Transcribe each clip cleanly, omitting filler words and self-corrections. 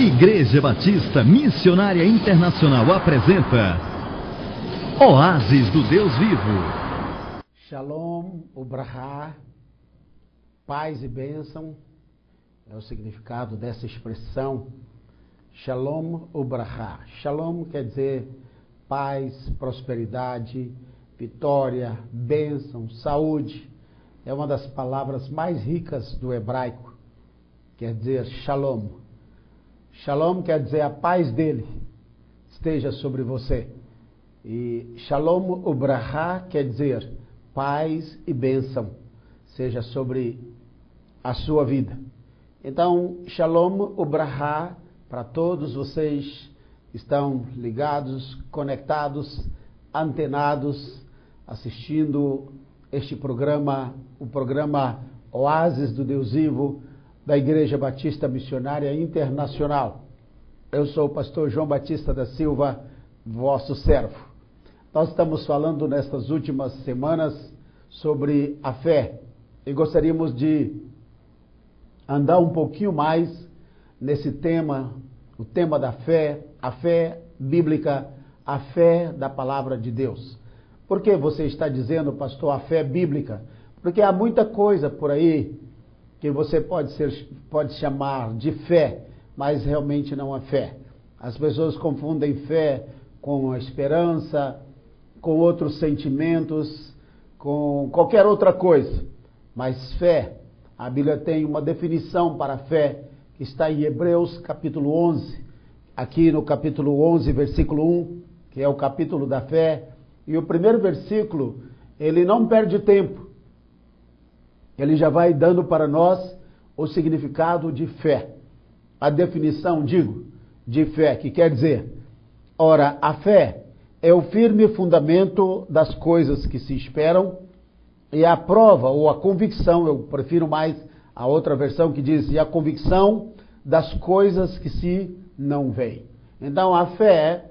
Igreja Batista Missionária Internacional apresenta Oásis do Deus Vivo. Shalom, Ubrahá, paz e bênção, é o significado dessa expressão. Shalom, Ubrahá. Shalom quer dizer paz, prosperidade, vitória, bênção, saúde. É uma das palavras mais ricas do hebraico. Quer dizer Shalom. Shalom quer dizer a paz dele esteja sobre você. E Shalom Ubrahá quer dizer paz e bênção seja sobre a sua vida. Então, Shalom Ubrahá para todos vocês que estão ligados, conectados, antenados, assistindo este programa, o programa Oásis do Deus Vivo, da Igreja Batista Missionária Internacional. Eu sou o pastor João Batista da Silva, vosso servo. Nós estamos falando nestas últimas semanas sobre a fé e gostaríamos de andar um pouquinho mais nesse tema, o tema da fé, a fé bíblica, a fé da palavra de Deus. Por que você está dizendo, pastor, a fé bíblica? Porque há muita coisa por aí que você pode chamar de fé, mas realmente não é fé. As pessoas confundem fé com a esperança, com outros sentimentos, com qualquer outra coisa. Mas fé, a Bíblia tem uma definição para a fé, que está em Hebreus capítulo 11, aqui no capítulo 11, versículo 1, que é o capítulo da fé. E o primeiro versículo, ele não perde tempo. Ele já vai dando para nós o significado de fé. A definição, de fé, que quer dizer, ora, a fé é o firme fundamento das coisas que se esperam e a prova ou a convicção, eu prefiro mais a outra versão que diz, e a convicção das coisas que se não veem. Então, a fé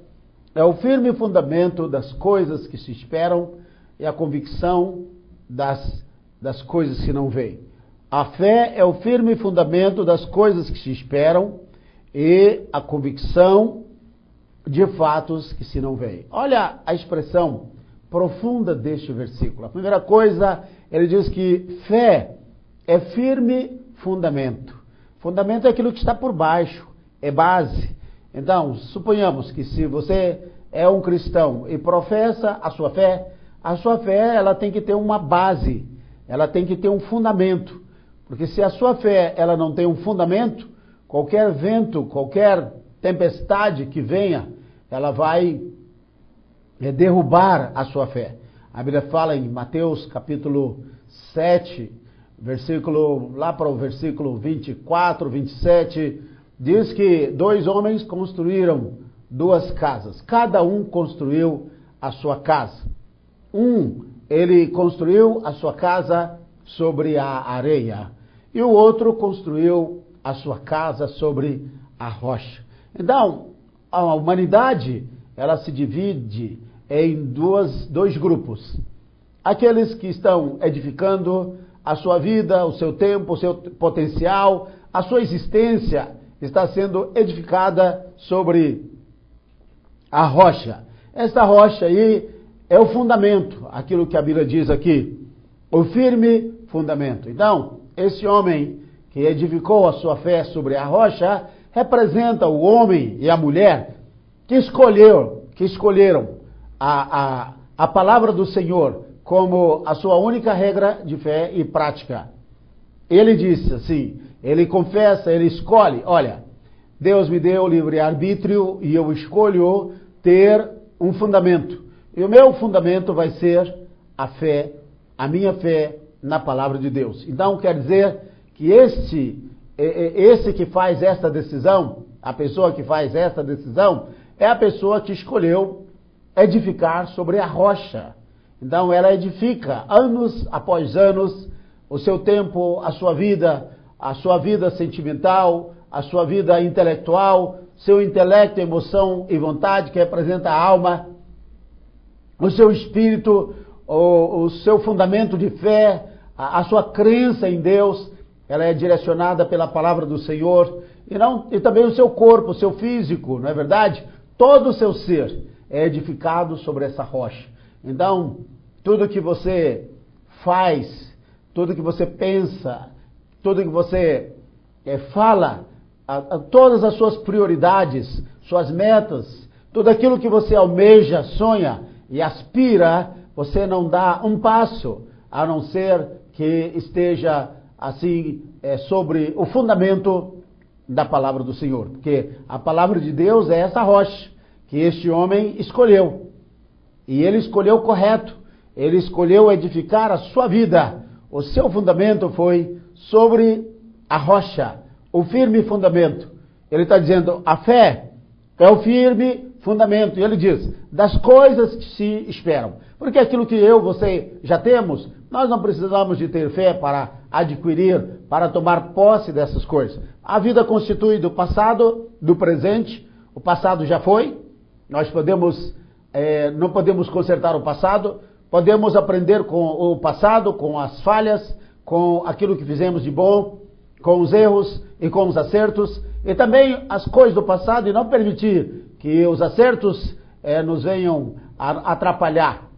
é o firme fundamento das coisas que se esperam e a convicção das coisas que não veem. A fé é o firme fundamento das coisas que se esperam e a convicção de fatos que se não veem. Olha a expressão profunda deste versículo. A primeira coisa, ele diz que fé é firme fundamento. Fundamento é aquilo que está por baixo, é base. Então, suponhamos que se você é um cristão e professa a sua fé ela tem que ter uma base. Ela tem que ter um fundamento, porque se a sua fé ela não tem um fundamento, qualquer vento, qualquer tempestade que venha, ela vai derrubar a sua fé. A Bíblia fala em Mateus capítulo 7, lá para o versículo 24, 27, diz que 2 homens construíram 2 casas, cada um construiu a sua casa. Ele construiu a sua casa sobre a areia e o outro construiu a sua casa sobre a rocha. Então, a humanidade, ela se divide em dois grupos. Aqueles que estão edificando a sua vida, o seu tempo, o seu potencial, a sua existência está sendo edificada sobre a rocha. Esta rocha aí é o fundamento, aquilo que a Bíblia diz aqui, o firme fundamento. Então, esse homem que edificou a sua fé sobre a rocha, representa o homem e a mulher que escolheram a palavra do Senhor como a sua única regra de fé e prática. Ele disse assim, ele confessa, ele escolhe, olha, Deus me deu livre-arbítrio e eu escolho ter um fundamento. E o meu fundamento vai ser a fé, a minha fé na palavra de Deus. Então, quer dizer que esse que faz esta decisão, a pessoa que faz esta decisão, é a pessoa que escolheu edificar sobre a rocha. Então, ela edifica, anos após anos, o seu tempo, a sua vida sentimental, a sua vida intelectual, seu intelecto, emoção e vontade, que representa a alma, o seu espírito, o seu fundamento de fé, a sua crença em Deus, ela é direcionada pela palavra do Senhor, e também o seu corpo, o seu físico, não é verdade? Todo o seu ser é edificado sobre essa rocha. Então, tudo que você faz, tudo que você pensa, tudo que você fala, todas as suas prioridades, suas metas, tudo aquilo que você almeja, sonha e aspira, você não dá um passo, a não ser que esteja assim sobre o fundamento da palavra do Senhor. Porque a palavra de Deus é essa rocha que este homem escolheu. E ele escolheu correto. Ele escolheu edificar a sua vida. O seu fundamento foi sobre a rocha, o firme fundamento. Ele está dizendo, a fé é o firme fundamento. E ele diz, das coisas que se esperam. Porque aquilo que você já temos, nós não precisamos de ter fé para adquirir, para tomar posse dessas coisas. A vida constitui do passado, do presente. O passado já foi. Nós não podemos consertar o passado. Podemos aprender com o passado, com as falhas, com aquilo que fizemos de bom, com os erros e com os acertos. E também as coisas do passado e não permitir que os acertos nos venham a atrapalhar,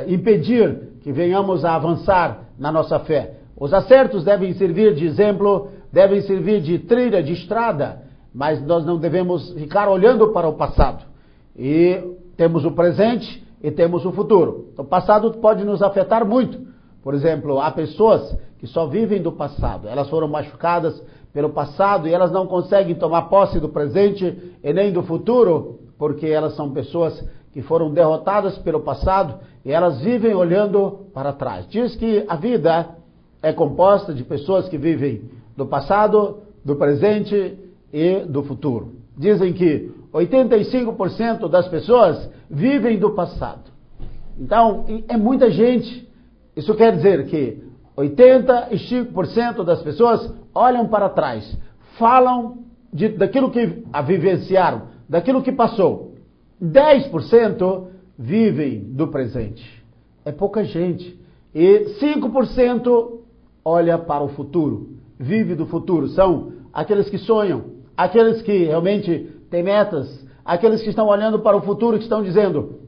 impedir que venhamos a avançar na nossa fé. Os acertos devem servir de exemplo, devem servir de trilha, de estrada, mas nós não devemos ficar olhando para o passado. E temos o presente e temos o futuro. O passado pode nos afetar muito. Por exemplo, há pessoas que só vivem do passado. Elas foram machucadas pelo passado e elas não conseguem tomar posse do presente e nem do futuro, porque elas são pessoas que foram derrotadas pelo passado e elas vivem olhando para trás. Diz que a vida é composta de pessoas que vivem do passado, do presente e do futuro. Dizem que 85% das pessoas vivem do passado. Então, é muita gente. Isso quer dizer que 85% das pessoas olham para trás, falam daquilo que vivenciaram, daquilo que passou. 10% vivem do presente. É pouca gente. E 5% olha para o futuro, vive do futuro. São aqueles que sonham, aqueles que realmente têm metas, aqueles que estão olhando para o futuro e que estão dizendo,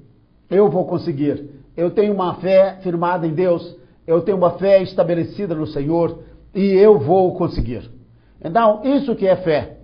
eu vou conseguir, eu tenho uma fé firmada em Deus, eu tenho uma fé estabelecida no Senhor e eu vou conseguir. Então, isso que é fé.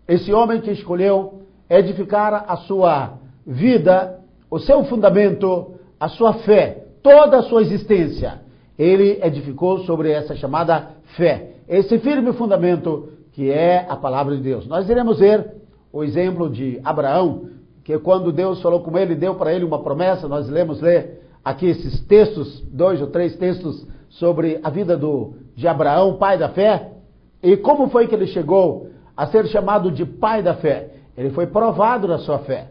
Esse homem que escolheu edificar a sua vida, o seu fundamento, a sua fé, toda a sua existência, ele edificou sobre essa chamada fé. Esse firme fundamento que é a palavra de Deus. Nós iremos ver o exemplo de Abraão, que quando Deus falou com ele, deu para ele uma promessa. Nós ler aqui esses textos, 2 ou 3 textos sobre a vida de Abraão, pai da fé, e como foi que ele chegou a ser chamado de pai da fé. Ele foi provado na sua fé.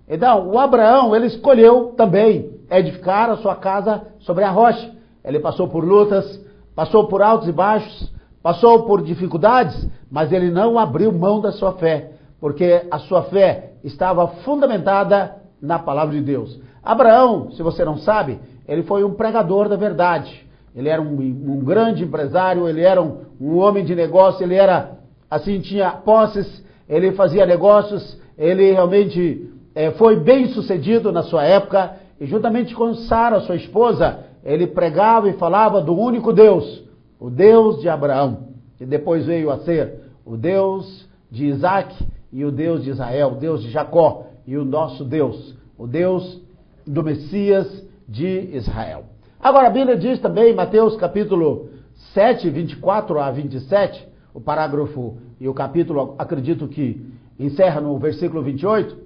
Então, o Abraão, ele escolheu também edificar a sua casa sobre a rocha. Ele passou por lutas, passou por altos e baixos, passou por dificuldades, mas ele não abriu mão da sua fé, porque a sua fé estava fundamentada na palavra de Deus. Abraão, se você não sabe, ele foi um pregador da verdade. Ele era um grande empresário, ele era um homem de negócio, ele era, assim, tinha posses, ele fazia negócios, ele realmente foi bem sucedido na sua época, e juntamente com Sara, sua esposa, ele pregava e falava do único Deus, o Deus de Abraão, que depois veio a ser o Deus de Isaac e o Deus de Israel, o Deus de Jacó e o nosso Deus, o Deus do Messias de Israel. Agora a Bíblia diz também, Mateus capítulo 7, 24 a 27, o parágrafo e o capítulo, acredito que encerra no versículo 28,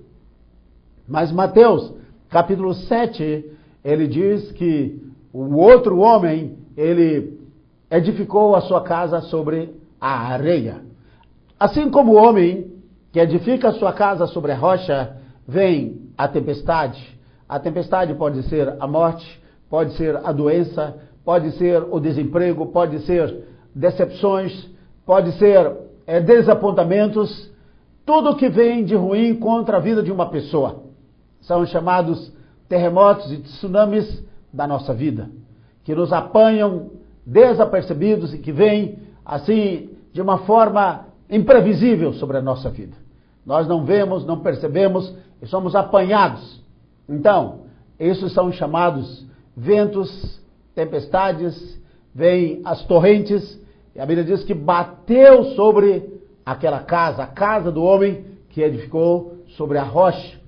mas Mateus capítulo 7, ele diz que o outro homem, ele edificou a sua casa sobre a areia. Assim como o homem que edifica a sua casa sobre a rocha, vem a tempestade. A tempestade pode ser a morte, pode ser a doença, pode ser o desemprego, pode ser decepções, pode ser desapontamentos, tudo que vem de ruim contra a vida de uma pessoa. São chamados terremotos e tsunamis da nossa vida, que nos apanham desapercebidos e que vêm assim, de uma forma imprevisível sobre a nossa vida. Nós não vemos, não percebemos e somos apanhados. Então, esses são chamados ventos, tempestades, vêm as torrentes, e a Bíblia diz que bateu sobre aquela casa, a casa do homem que edificou sobre a rocha.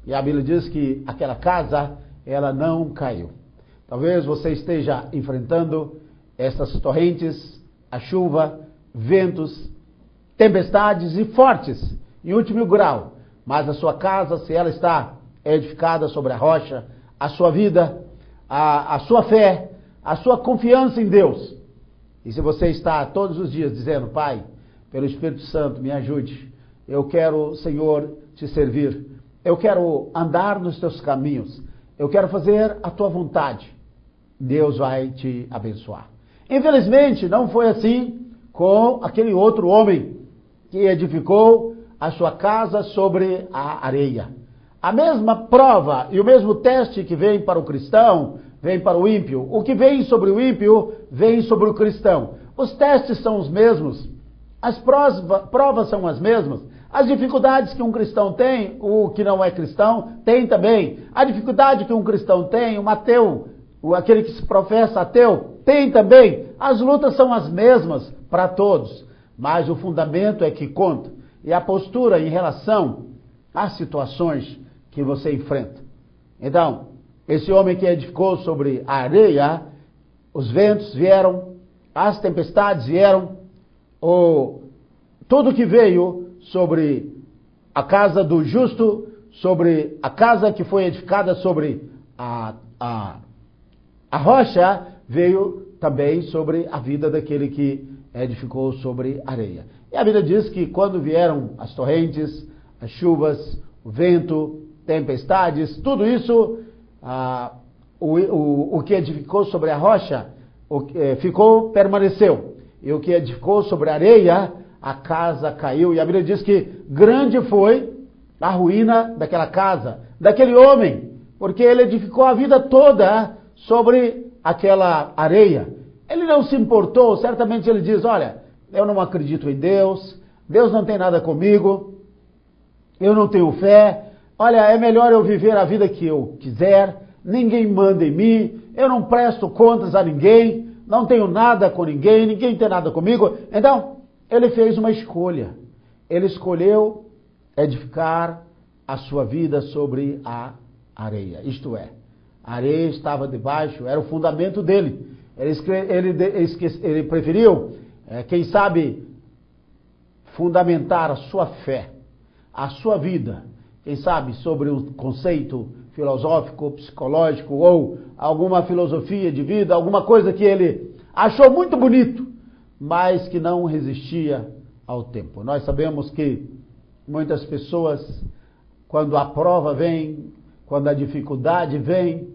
E a Bíblia diz que aquela casa, ela não caiu. Talvez você esteja enfrentando essas torrentes, a chuva, ventos, tempestades e fortes, em último grau. Mas a sua casa, se ela está edificada sobre a rocha, a sua vida, a sua fé, a sua confiança em Deus. E se você está todos os dias dizendo, Pai, pelo Espírito Santo, me ajude. Eu quero, Senhor, te servir. Eu quero andar nos teus caminhos. Eu quero fazer a tua vontade. Deus vai te abençoar. Infelizmente, não foi assim com aquele outro homem que edificou a sua casa sobre a areia. A mesma prova e o mesmo teste que vem para o cristão, vem para o ímpio. O que vem sobre o ímpio, vem sobre o cristão. Os testes são os mesmos. As provas são as mesmas. As dificuldades que um cristão tem, o que não é cristão, tem também. A dificuldade que um cristão tem, um ateu, aquele que se professa ateu, tem também. As lutas são as mesmas para todos. Mas o fundamento é que conta. E a postura em relação às situações que você enfrenta. Então, esse homem que edificou sobre a areia, os ventos vieram, as tempestades vieram, tudo que veio sobre a casa do justo, sobre a casa que foi edificada sobre a rocha, veio também sobre a vida daquele que edificou sobre areia. E a Bíblia diz que quando vieram as torrentes, as chuvas, o vento, tempestades, tudo isso, o que edificou sobre a rocha permaneceu. E o que edificou sobre a areia, a casa caiu. E a Bíblia diz que grande foi a ruína daquela casa, daquele homem, porque ele edificou a vida toda sobre aquela areia. Ele não se importou, certamente ele diz, olha, eu não acredito em Deus, Deus não tem nada comigo, eu não tenho fé, olha, é melhor eu viver a vida que eu quiser, ninguém manda em mim, eu não presto contas a ninguém, não tenho nada com ninguém, ninguém tem nada comigo. Então, ele fez uma escolha. Ele escolheu edificar a sua vida sobre a areia. Isto é, a areia estava debaixo, era o fundamento dele. Ele preferiu, quem sabe, fundamentar a sua fé, a sua vida, quem sabe, sobre um conceito filosófico, psicológico ou alguma filosofia de vida, alguma coisa que ele achou muito bonito, mas que não resistia ao tempo. Nós sabemos que muitas pessoas, quando a prova vem, quando a dificuldade vem,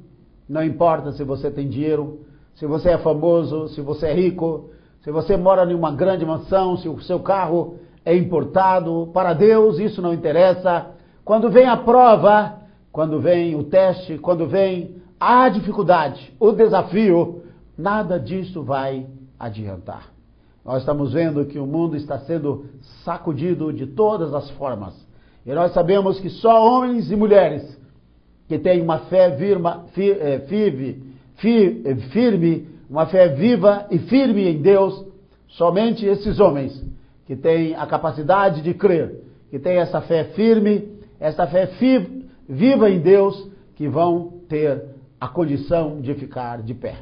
não importa se você tem dinheiro, se você é famoso, se você é rico, se você mora em uma grande mansão, se o seu carro é importado, para Deus isso não interessa. Quando vem a prova, quando vem o teste, quando vem a dificuldade, o desafio, nada disso vai adiantar. Nós estamos vendo que o mundo está sendo sacudido de todas as formas. E nós sabemos que só homens e mulheres que têm uma fé firme, uma fé viva e firme em Deus, somente esses homens que têm a capacidade de crer, que têm essa fé firme, essa fé viva em Deus, que vão ter a condição de ficar de pé.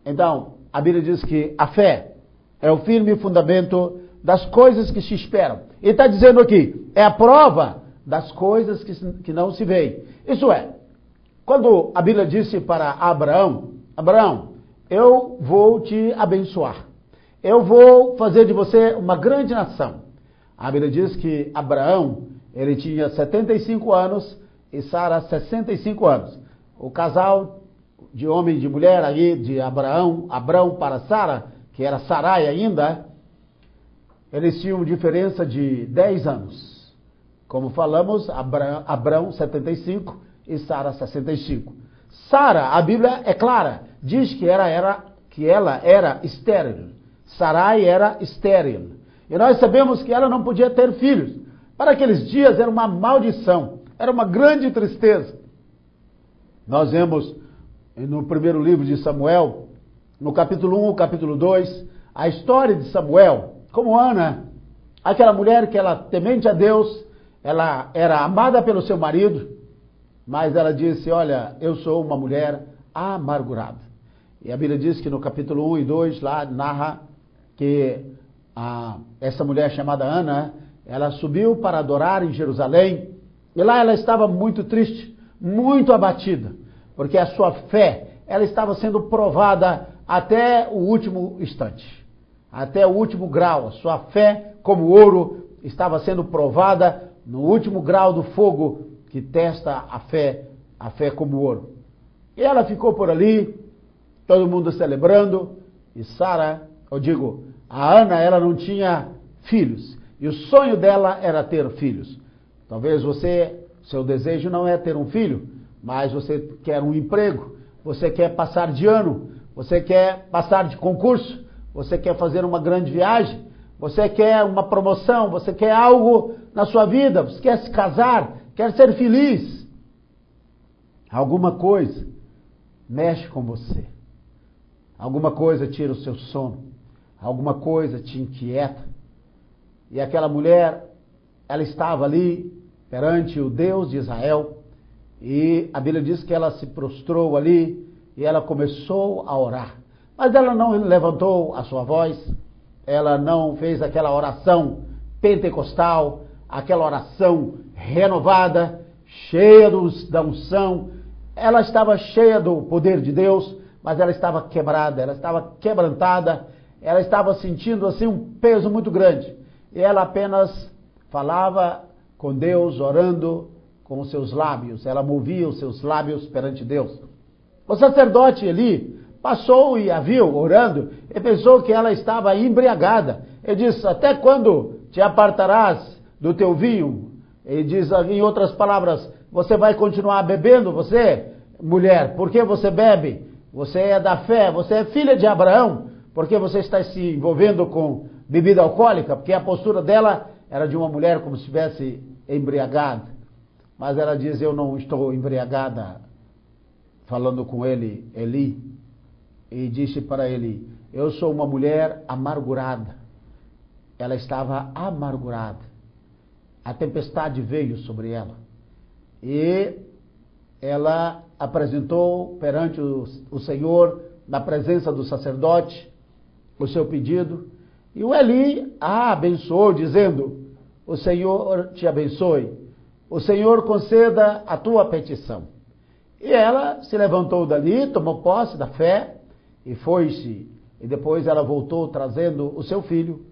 Então, a Bíblia diz que a fé é o firme fundamento das coisas que se esperam. E está dizendo aqui, é a prova das coisas que não se veem. Isso é, quando a Bíblia disse para Abraão, Abraão, eu vou te abençoar. Eu vou fazer de você uma grande nação. A Bíblia diz que Abraão, ele tinha 75 anos e Sara 65 anos. O casal de homem e de mulher aí, de Abraão para Sara, que era Sarai ainda, eles tinham diferença de 10 anos. Como falamos, Abraão 75 e Sara 65. Sara, a Bíblia é clara, diz que ela era estéril. Sarai era estéril. E nós sabemos que ela não podia ter filhos. Para aqueles dias era uma maldição, era uma grande tristeza. Nós vemos no primeiro livro de Samuel, no capítulo 1, capítulo 2, a história de Samuel, como Ana, aquela mulher que ela, temente a Deus, ela era amada pelo seu marido, mas ela disse, olha, eu sou uma mulher amargurada. E a Bíblia diz que no capítulo 1 e 2, lá narra que essa mulher chamada Ana, ela subiu para adorar em Jerusalém, e lá ela estava muito triste, muito abatida, porque a sua fé, ela estava sendo provada até o último instante, até o último grau. A sua fé, como ouro, estava sendo provada no último grau do fogo que testa a fé como ouro. E ela ficou por ali, todo mundo celebrando, e a Ana, ela não tinha filhos, e o sonho dela era ter filhos. Talvez seu desejo não é ter um filho, mas você quer um emprego, você quer passar de ano, você quer passar de concurso, você quer fazer uma grande viagem, você quer uma promoção, você quer algo na sua vida, você quer se casar, quer ser feliz. Alguma coisa mexe com você, alguma coisa tira o seu sono, alguma coisa te inquieta. E aquela mulher, ela estava ali perante o Deus de Israel, e a Bíblia diz que ela se prostrou ali e ela começou a orar. Mas ela não levantou a sua voz, ela não fez aquela oração pentecostal, aquela oração renovada, cheia da unção. Ela estava cheia do poder de Deus, mas ela estava quebrada, ela estava quebrantada, ela estava sentindo assim um peso muito grande. E ela apenas falava com Deus, orando com os seus lábios. Ela movia os seus lábios perante Deus. O sacerdote Eli passou e a viu orando e pensou que ela estava embriagada. Ele disse, até quando te apartarás do teu vinho? Ele diz, em outras palavras, você vai continuar bebendo, você, mulher? Por que você bebe? Você é da fé, você é filha de Abraão. Por que você está se envolvendo com bebida alcoólica? Porque a postura dela era de uma mulher como se estivesse embriagada. Mas ela diz, eu não estou embriagada. Falando com ele, Eli, e disse para ele, eu sou uma mulher amargurada. Ela estava amargurada. A tempestade veio sobre ela. E ela apresentou perante o Senhor, na presença do sacerdote, o seu pedido. E o Eli a abençoou, dizendo, o Senhor te abençoe. O Senhor conceda a tua petição. E ela se levantou dali, tomou posse da fé e foi-se. E depois ela voltou trazendo o seu filho.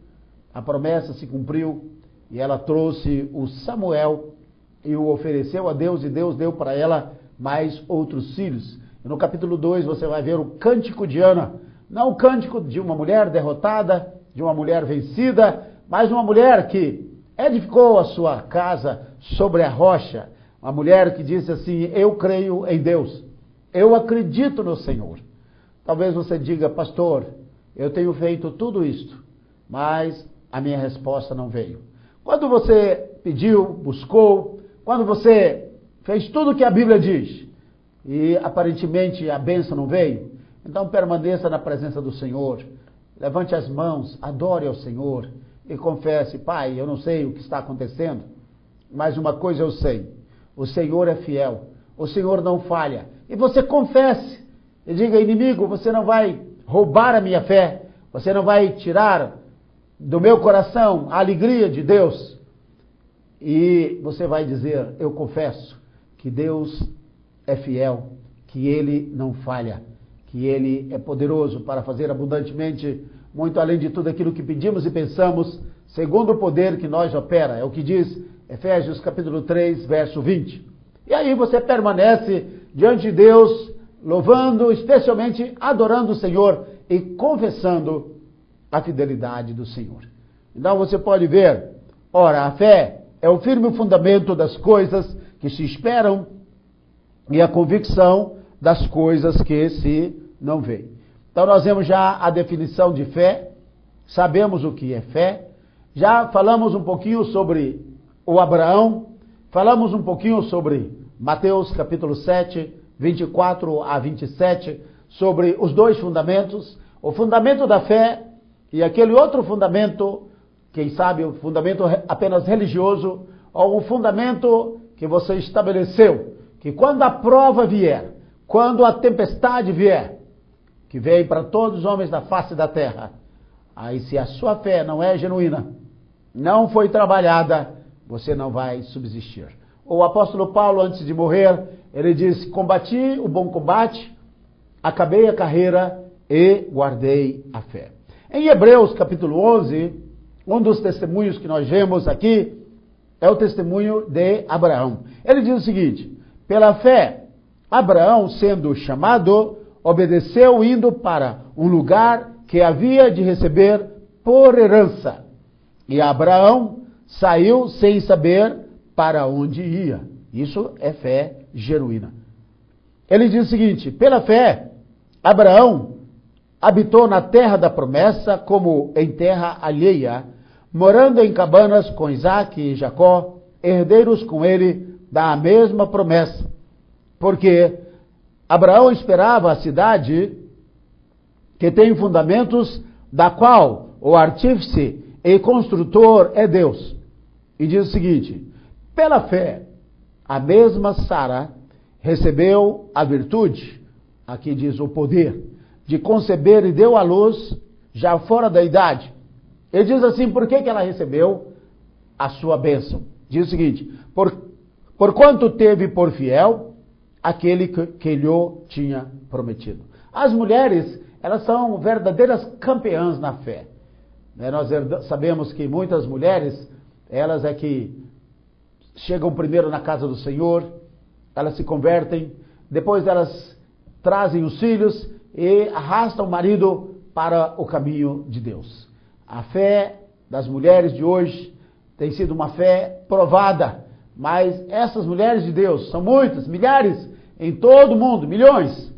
A promessa se cumpriu e ela trouxe o Samuel e o ofereceu a Deus, e Deus deu para ela mais outros filhos. E no capítulo 2 você vai ver o cântico de Ana. Não o cântico de uma mulher derrotada, de uma mulher vencida, mas uma mulher que edificou a sua casa sobre a rocha. Uma mulher que disse assim, eu creio em Deus, eu acredito no Senhor. Talvez você diga, pastor, eu tenho feito tudo isto, mas a minha resposta não veio. Quando você pediu, buscou, quando você fez tudo o que a Bíblia diz, e aparentemente a bênção não veio, então permaneça na presença do Senhor, levante as mãos, adore ao Senhor e confesse, Pai, eu não sei o que está acontecendo, mas uma coisa eu sei, o Senhor é fiel, o Senhor não falha. E você confesse e diga, inimigo, você não vai roubar a minha fé, você não vai tirar do meu coração a alegria de Deus. E você vai dizer, eu confesso que Deus é fiel, que Ele não falha, que Ele é poderoso para fazer abundantemente, muito além de tudo aquilo que pedimos e pensamos, segundo o poder que nós opera. É o que diz Efésios capítulo 3, verso 20. E aí você permanece diante de Deus, louvando, especialmente adorando o Senhor e confessando a fidelidade do Senhor. Então você pode ver, ora, a fé é o firme fundamento das coisas que se esperam e a convicção das coisas que se não veem. Então nós vemos já a definição de fé, sabemos o que é fé, já falamos um pouquinho sobre o Abraão, falamos um pouquinho sobre Mateus capítulo 7, 24 a 27, sobre os dois fundamentos, o fundamento da fé e aquele outro fundamento, quem sabe o fundamento apenas religioso, ou o fundamento que você estabeleceu, que quando a prova vier, quando a tempestade vier, que vem para todos os homens da face da terra, aí se a sua fé não é genuína, não foi trabalhada, você não vai subsistir. O apóstolo Paulo, antes de morrer, ele disse: combati o bom combate, acabei a carreira e guardei a fé. Em Hebreus capítulo 11, um dos testemunhos que nós vemos aqui é o testemunho de Abraão. Ele diz o seguinte: pela fé, Abraão, sendo chamado, obedeceu indo para um lugar que havia de receber por herança. E Abraão saiu sem saber para onde ia. Isso é fé genuína. Ele diz o seguinte: pela fé, Abraão habitou na terra da promessa como em terra alheia, morando em cabanas com Isaque e Jacó, herdeiros com ele da mesma promessa. Porque Abraão esperava a cidade que tem fundamentos, da qual o artífice e construtor é Deus. E diz o seguinte: pela fé, a mesma Sara recebeu a virtude, aqui diz o poder, de conceber e deu à luz já fora da idade. Ele diz assim, por que ela recebeu a sua bênção? Diz o seguinte: por quanto teve por fiel aquele que lhe tinha prometido. As mulheres, elas são verdadeiras campeãs na fé. Nós sabemos que muitas mulheres, elas é que chegam primeiro na casa do Senhor, elas se convertem, depois elas trazem os filhos e arrastam o marido para o caminho de Deus. A fé das mulheres de hoje tem sido uma fé provada, mas essas mulheres de Deus, são muitas, milhares, em todo o mundo, milhões,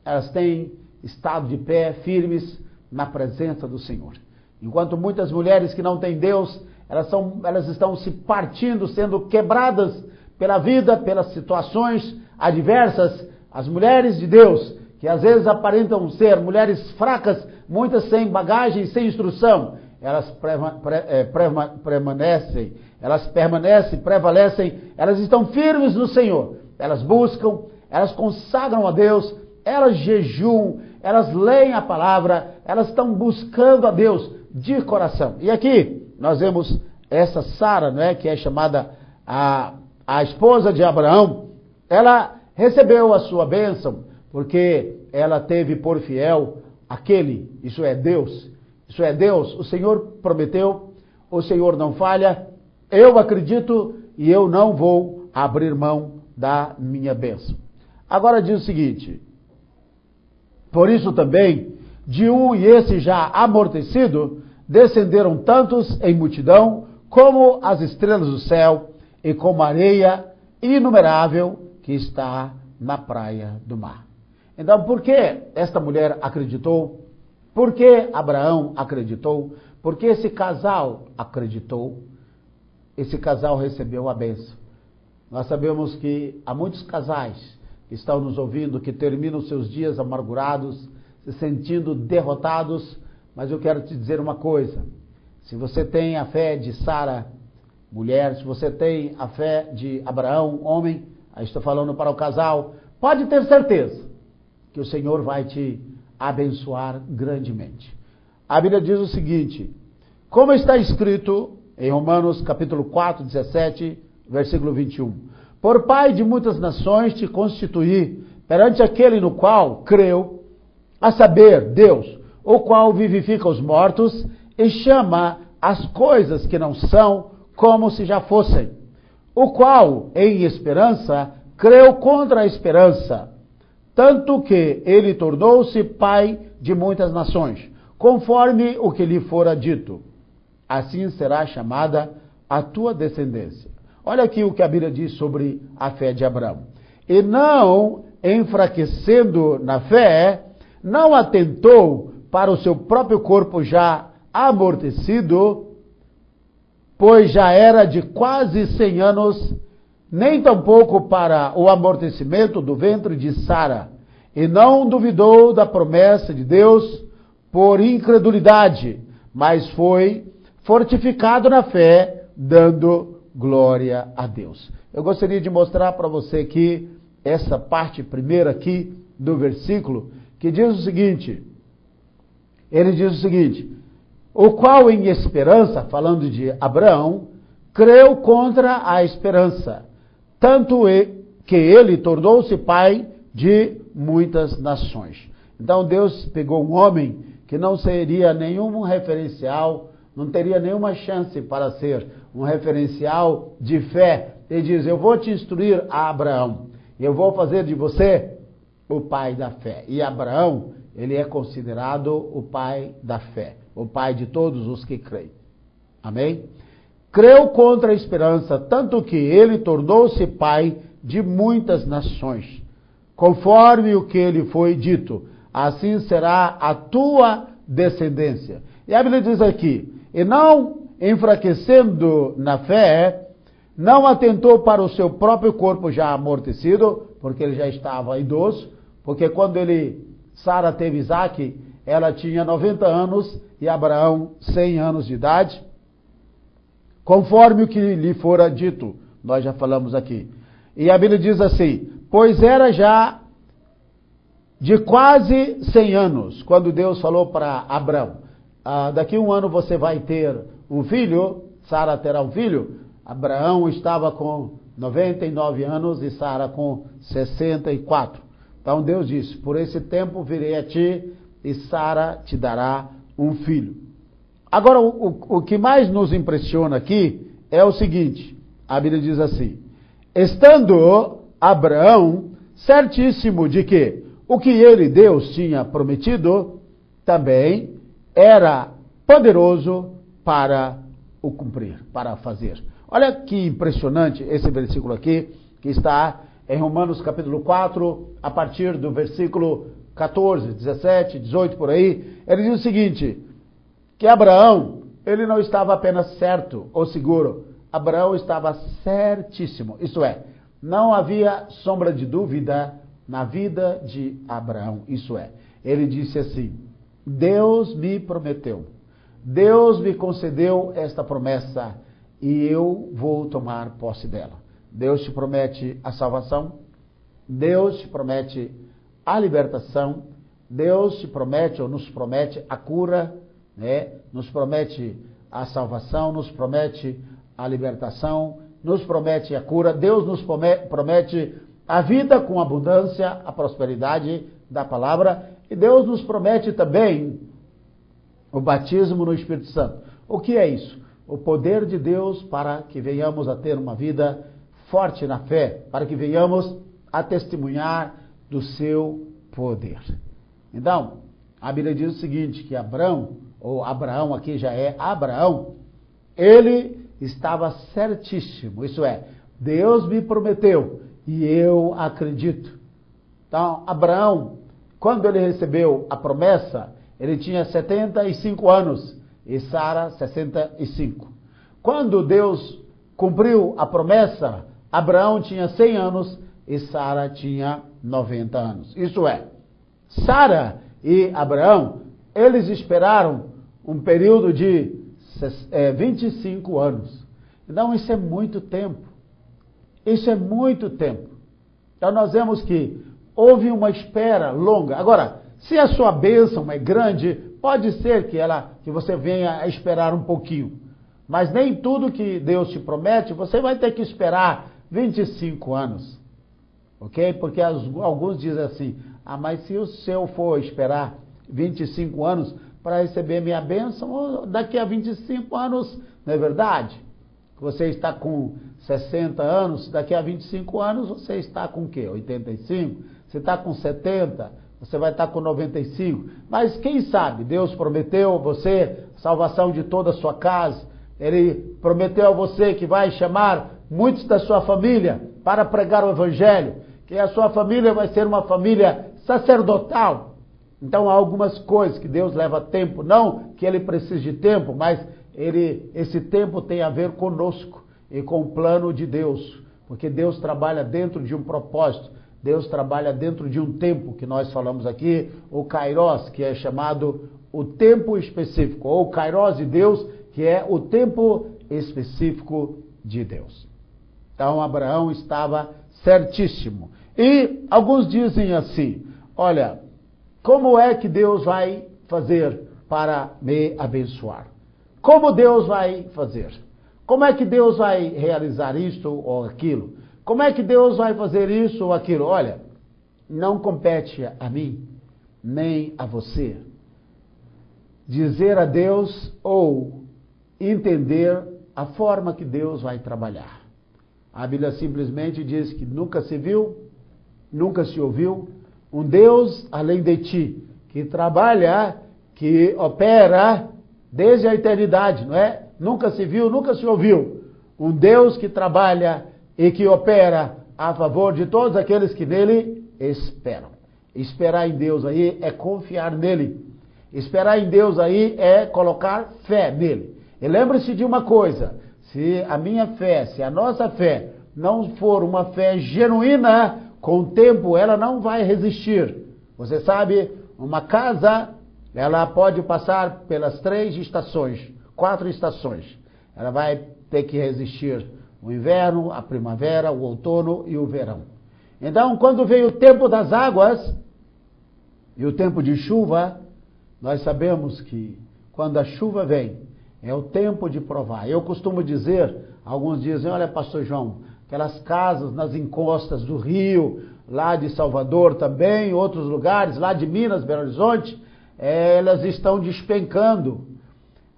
elas têm estado de pé, firmes, na presença do Senhor. Enquanto muitas mulheres que não têm Deus, elas estão se partindo, sendo quebradas pela vida, pelas situações adversas. As mulheres de Deus, que às vezes aparentam ser mulheres fracas, muitas sem bagagem, sem instrução, elas prevalecem, elas estão firmes no Senhor, elas buscam, elas consagram a Deus, elas jejuam, elas leem a palavra, elas estão buscando a Deus de coração. E aqui nós vemos essa Sara, não é, que é chamada a esposa de Abraão. Ela recebeu a sua bênção porque ela teve por fiel aquele, isso é Deus, o Senhor prometeu, o Senhor não falha, eu acredito e eu não vou abrir mão da minha bênção. Agora diz o seguinte: por isso também, de um e esse já amortecido, descenderam tantos em multidão, como as estrelas do céu, e como a areia inumerável que está na praia do mar. Então, por que esta mulher acreditou? Por que Abraão acreditou? Por que esse casal acreditou? Esse casal recebeu a bênção. Nós sabemos que há muitos casais que estão nos ouvindo, que terminam seus dias amargurados, se sentindo derrotados, mas eu quero te dizer uma coisa: se você tem a fé de Sara, mulher, se você tem a fé de Abraão, homem, aí estou falando para o casal, pode ter certeza que o Senhor vai te abençoar grandemente. A Bíblia diz o seguinte, como está escrito em Romanos capítulo 4, 17, versículo 21, por pai de muitas nações te constituí perante aquele no qual creu, a saber, Deus, o qual vivifica os mortos e chama as coisas que não são como se já fossem, o qual, em esperança, creu contra a esperança, tanto que ele tornou-se pai de muitas nações, conforme o que lhe fora dito. Assim será chamada a tua descendência. Olha aqui o que a Bíblia diz sobre a fé de Abraão. E não enfraquecendo na fé, não atentou para o seu próprio corpo já amortecido, pois já era de quase 100 anos, nem tampouco para o amortecimento do ventre de Sara, e não duvidou da promessa de Deus por incredulidade, mas foi fortificado na fé, dando glória a Deus. Eu gostaria de mostrar para você aqui essa parte primeira aqui do versículo, que diz o seguinte, ele diz o seguinte, o qual em esperança, falando de Abraão, creu contra a esperança, tanto que ele tornou-se pai de muitas nações. Então Deus pegou um homem que não seria nenhum referencial, não teria nenhuma chance para ser um referencial de fé. Ele diz, eu vou te instruir a Abraão, eu vou fazer de você o pai da fé. E Abraão, ele é considerado o pai da fé, o pai de todos os que creem. Amém? Creu contra a esperança, tanto que ele tornou-se pai de muitas nações. Conforme o que lhe foi dito, assim será a tua descendência. E a Bíblia diz aqui, e não enfraquecendo na fé, não atentou para o seu próprio corpo já amortecido, porque ele já estava idoso, porque quando Sara teve Isaac, ela tinha 90 anos e Abraão 100 anos de idade, conforme o que lhe fora dito, nós já falamos aqui. E a Bíblia diz assim, pois era já de quase 100 anos, quando Deus falou para Abraão, daqui a um ano você vai ter um filho, Sara terá um filho. Abraão estava com 99 anos e Sara com 64. Então Deus disse, por esse tempo virei a ti e Sara te dará um filho. Agora, o que mais nos impressiona aqui é o seguinte, a Bíblia diz assim, estando Abraão certíssimo de que o que ele, Deus, tinha prometido, também era poderoso para o cumprir, para fazer. Olha que impressionante esse versículo aqui, que está em Romanos capítulo 4, a partir do versículo 14, 17, 18, por aí. Ele diz o seguinte, que Abraão, ele não estava apenas certo ou seguro, Abraão estava certíssimo, isto é, não havia sombra de dúvida na vida de Abraão, isso é, ele disse assim, Deus me prometeu, Deus me concedeu esta promessa e eu vou tomar posse dela. Deus te promete a salvação, Deus te promete a libertação, Deus te promete ou nos promete a cura, né? Nos promete a salvação, nos promete a libertação, nos promete a cura, Deus nos promete a vida com abundância, a prosperidade da palavra, e Deus nos promete também o batismo no Espírito Santo. O que é isso? O poder de Deus para que venhamos a ter uma vida forte na fé, para que venhamos a testemunhar do seu poder. Então, a Bíblia diz o seguinte, que Abraão, ou Abraão aqui já é Abraão, ele estava certíssimo, isso é, Deus me prometeu e eu acredito. Então, Abraão, quando ele recebeu a promessa, ele tinha 75 anos e Sara 65. Quando Deus cumpriu a promessa, Abraão tinha 100 anos e Sara tinha 90 anos. Isso é, Sara e Abraão, eles esperaram um período de 25 anos. Então isso é muito tempo. Isso é muito tempo. Então nós vemos que houve uma espera longa. Agora, se a sua bênção é grande, pode ser que você venha a esperar um pouquinho. Mas nem tudo que Deus te promete, você vai ter que esperar 25 anos. Ok? Porque alguns dizem assim, mas se eu for esperar 25 anos para receber minha bênção, daqui a 25 anos, não é verdade? Você está com 60 anos, daqui a 25 anos você está com o quê? 85? Você está com 70? Você vai estar com 95. Mas quem sabe, Deus prometeu a você salvação de toda a sua casa. Ele prometeu a você que vai chamar muitos da sua família para pregar o Evangelho. Que a sua família vai ser uma família sacerdotal. Então há algumas coisas que Deus leva tempo, não que Ele precise de tempo, mas esse tempo tem a ver conosco e com o plano de Deus, porque Deus trabalha dentro de um propósito, Deus trabalha dentro de um tempo, que nós falamos aqui, o Kairos, que é chamado o tempo específico, ou o Kairos de Deus, que é o tempo específico de Deus. Então Abraão estava certíssimo. E alguns dizem assim, olha, como é que Deus vai fazer para me abençoar? Como Deus vai fazer? Como é que Deus vai realizar isto ou aquilo? Como é que Deus vai fazer isso ou aquilo? Olha, não compete a mim, nem a você, dizer a Deus ou entender a forma que Deus vai trabalhar. A Bíblia simplesmente diz que nunca se viu, nunca se ouviu um Deus além de ti, que trabalha, que opera desde a eternidade, não é? Nunca se viu, nunca se ouviu um Deus que trabalha e que opera a favor de todos aqueles que nele esperam. Esperar em Deus aí é confiar nele. Esperar em Deus aí é colocar fé nele. E lembre-se de uma coisa, se a minha fé, se a nossa fé não for uma fé genuína, com o tempo ela não vai resistir. Você sabe, uma casa, ela pode passar pelas 3 estações, 4 estações. Ela vai ter que resistir o inverno, a primavera, o outono e o verão. Então, quando veio o tempo das águas e o tempo de chuva, nós sabemos que quando a chuva vem, é o tempo de provar. Eu costumo dizer, alguns dizem, olha, pastor João, aquelas casas nas encostas do rio, lá de Salvador também, outros lugares, lá de Minas, Belo Horizonte, elas estão despencando.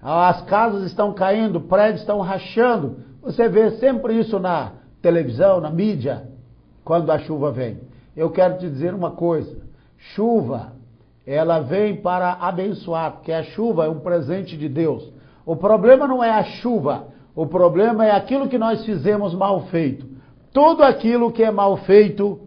As casas estão caindo, prédios estão rachando. Você vê sempre isso na televisão, na mídia, quando a chuva vem. Eu quero te dizer uma coisa, chuva, ela vem para abençoar, porque a chuva é um presente de Deus. O problema não é a chuva, o problema é aquilo que nós fizemos mal feito. Tudo aquilo que é mal feito,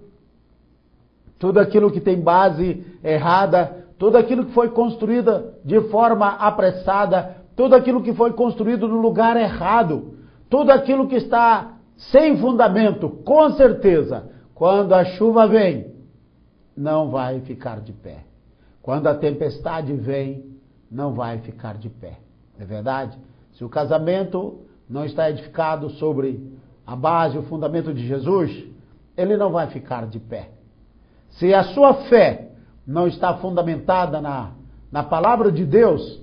tudo aquilo que tem base errada, tudo aquilo que foi construído de forma apressada, tudo aquilo que foi construído no lugar errado, tudo aquilo que está sem fundamento, com certeza, quando a chuva vem, não vai ficar de pé. Quando a tempestade vem, não vai ficar de pé. Não é verdade? Se o casamento não está edificado sobre a base, o fundamento de Jesus, ele não vai ficar de pé. Se a sua fé não está fundamentada na palavra de Deus,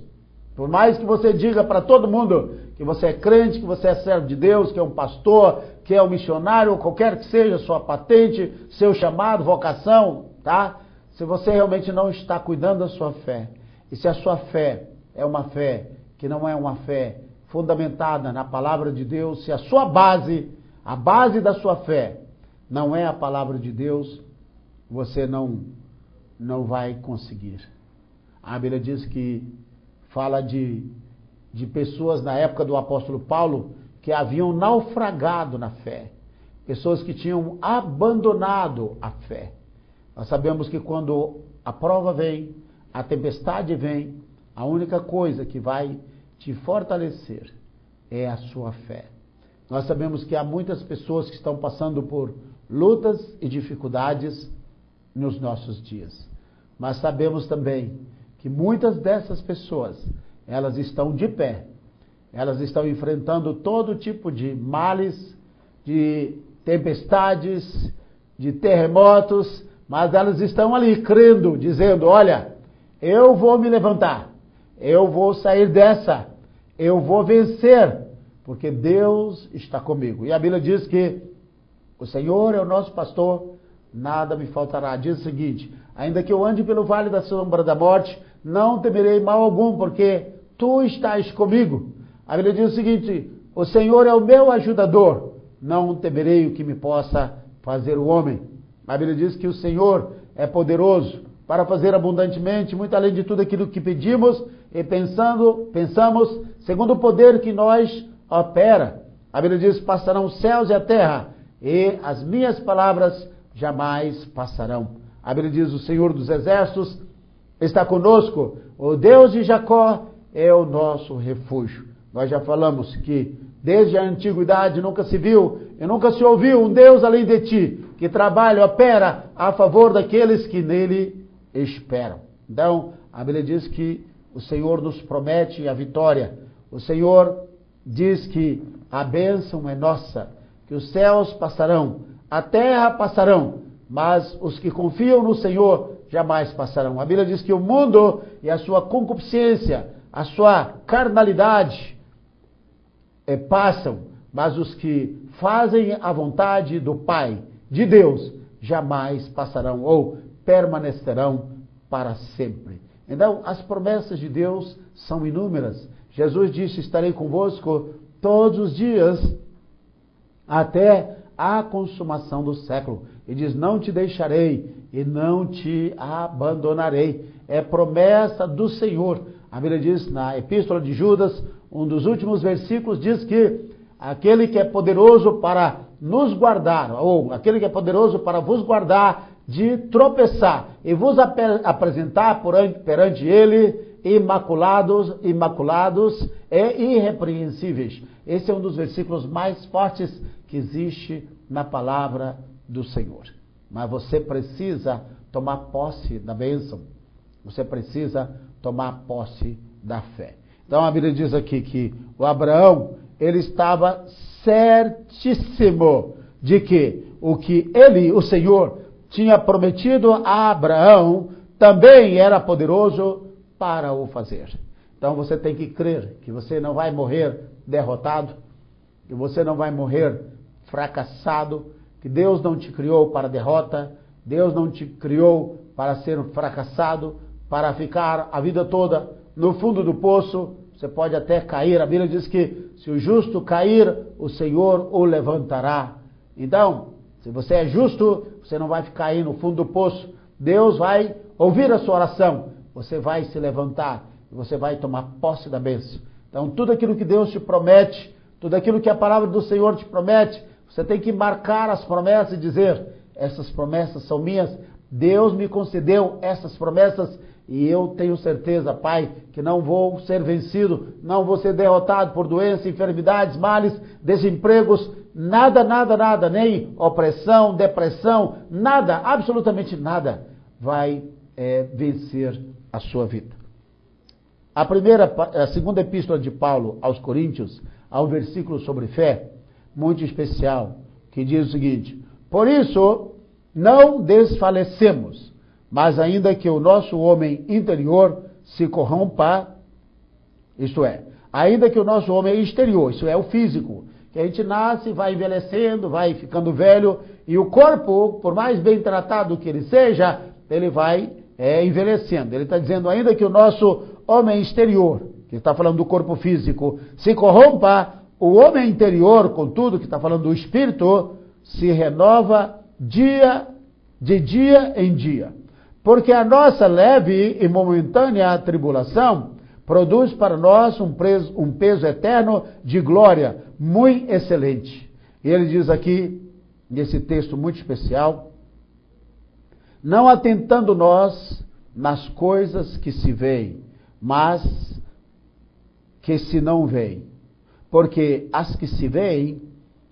por mais que você diga para todo mundo que você é crente, que você é servo de Deus, que é um pastor, que é um missionário, qualquer que seja sua patente, seu chamado, vocação, tá? Se você realmente não está cuidando da sua fé, e se a sua fé é uma fé que não é uma fé fundamentada na palavra de Deus, se a sua base, a base da sua fé, não é a palavra de Deus, você não vai conseguir. A Bíblia diz que fala de pessoas na época do apóstolo Paulo que haviam naufragado na fé, pessoas que tinham abandonado a fé. Nós sabemos que quando a prova vem, a tempestade vem, a única coisa que vai te fortalecer é a sua fé. Nós sabemos que há muitas pessoas que estão passando por lutas e dificuldades nos nossos dias. Mas sabemos também que muitas dessas pessoas, elas estão de pé. Elas estão enfrentando todo tipo de males, de tempestades, de terremotos, mas elas estão ali crendo, dizendo, olha, eu vou me levantar, eu vou sair dessa, eu vou vencer, porque Deus está comigo. E a Bíblia diz que o Senhor é o nosso pastor, nada me faltará. Diz o seguinte, ainda que eu ande pelo vale da sombra da morte, não temerei mal algum, porque tu estás comigo. A Bíblia diz o seguinte, o Senhor é o meu ajudador, não temerei o que me possa fazer o homem. A Bíblia diz que o Senhor é poderoso para fazer abundantemente, muito além de tudo aquilo que pedimos e pensamos, segundo o poder que nós opera. A Bíblia diz, passarão os céus e a terra, e as minhas palavras jamais passarão. A Bíblia diz, o Senhor dos exércitos está conosco. O Deus de Jacó é o nosso refúgio. Nós já falamos que desde a antiguidade nunca se viu e nunca se ouviu um Deus além de ti, que trabalha, opera a favor daqueles que nele esperam. Então, a Bíblia diz que o Senhor nos promete a vitória. O Senhor diz que a bênção é nossa, que os céus passarão, a terra passarão, mas os que confiam no Senhor jamais passarão. A Bíblia diz que o mundo e a sua concupiscência, a sua carnalidade passam, mas os que fazem a vontade do Pai, de Deus, jamais passarão ou permanecerão para sempre. Então, as promessas de Deus são inúmeras. Jesus disse: estarei convosco todos os dias até a consumação do século. E diz: não te deixarei e não te abandonarei. É promessa do Senhor. A Bíblia diz na Epístola de Judas, um dos últimos versículos, diz que aquele que é poderoso para nos guardar, ou aquele que é poderoso para vos guardar de tropeçar e vos apresentar perante ele imaculados e irrepreensíveis. Esse é um dos versículos mais fortes que existe na palavra do Senhor. Mas você precisa tomar posse da bênção. Você precisa tomar posse da fé. Então a Bíblia diz aqui que o Abraão, ele estava certíssimo de que o Senhor, tinha prometido a Abraão, também era poderoso para o fazer. Então você tem que crer que você não vai morrer derrotado, que você não vai morrer fracassado, que Deus não te criou para derrota, Deus não te criou para ser um fracassado, para ficar a vida toda no fundo do poço. Você pode até cair. A Bíblia diz que se o justo cair, o Senhor o levantará. Então, se você é justo, você não vai ficar aí no fundo do poço. Deus vai ouvir a sua oração. Você vai se levantar e você vai tomar posse da bênção. Então, tudo aquilo que Deus te promete, tudo aquilo que a palavra do Senhor te promete, você tem que marcar as promessas e dizer: essas promessas são minhas. Deus me concedeu essas promessas e eu tenho certeza, Pai, que não vou ser vencido, não vou ser derrotado por doenças, enfermidades, males, desempregos, nada, nem opressão, depressão, nada, absolutamente nada vai vencer a sua vida. A segunda epístola de Paulo aos Coríntios, há um versículo sobre fé, muito especial, que diz o seguinte: por isso não desfalecemos, mas ainda que o nosso homem interior se corrompa, isto é, ainda que o nosso homem exterior, isso é o físico, que a gente nasce, vai envelhecendo, vai ficando velho, e o corpo, por mais bem tratado que ele seja, ele vai envelhecendo. Ele está dizendo, ainda que o nosso homem exterior, que está falando do corpo físico, se corrompa, o homem interior, contudo, que está falando do espírito, se renova de dia em dia. Porque a nossa leve e momentânea tribulação produz para nós um peso eterno de glória muito excelente. E ele diz aqui, nesse texto muito especial: não atentando nós nas coisas que se veem, mas que se não veem. Porque as que se veem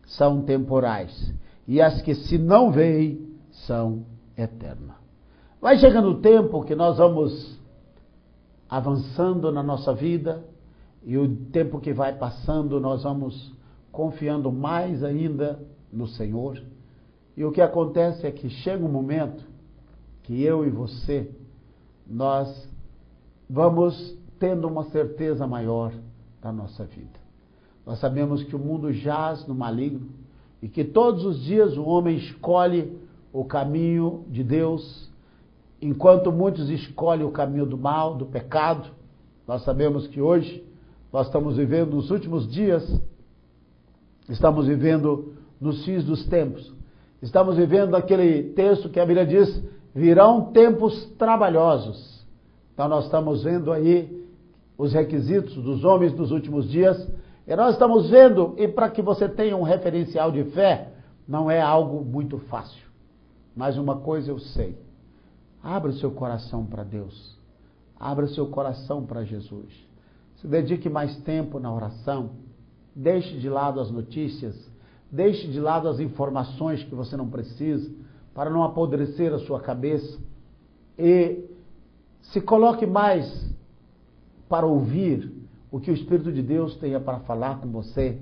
são temporais, e as que se não veem são eternas. Vai chegando o tempo que nós vamos avançando na nossa vida, e o tempo que vai passando nós vamos confiando mais ainda no Senhor. E o que acontece é que chega um momento que eu e você, nós vamos tendo uma certeza maior da nossa vida. Nós sabemos que o mundo jaz no maligno e que todos os dias o homem escolhe o caminho de Deus, enquanto muitos escolhem o caminho do mal, do pecado. Nós sabemos que hoje nós estamos vivendo nos últimos dias, estamos vivendo nos fins dos tempos. Estamos vivendo aquele texto que a Bíblia diz: virão tempos trabalhosos. Então nós estamos vendo aí os requisitos dos homens dos últimos dias, e nós estamos vendo, e para que você tenha um referencial de fé, não é algo muito fácil. Mas uma coisa eu sei: abra o seu coração para Deus. abra seu coração para Jesus. Se dedique mais tempo na oração. Deixe de lado as notícias. Deixe de lado as informações que você não precisa, para não apodrecer a sua cabeça. E se coloque mais para ouvir o que o Espírito de Deus tenha para falar com você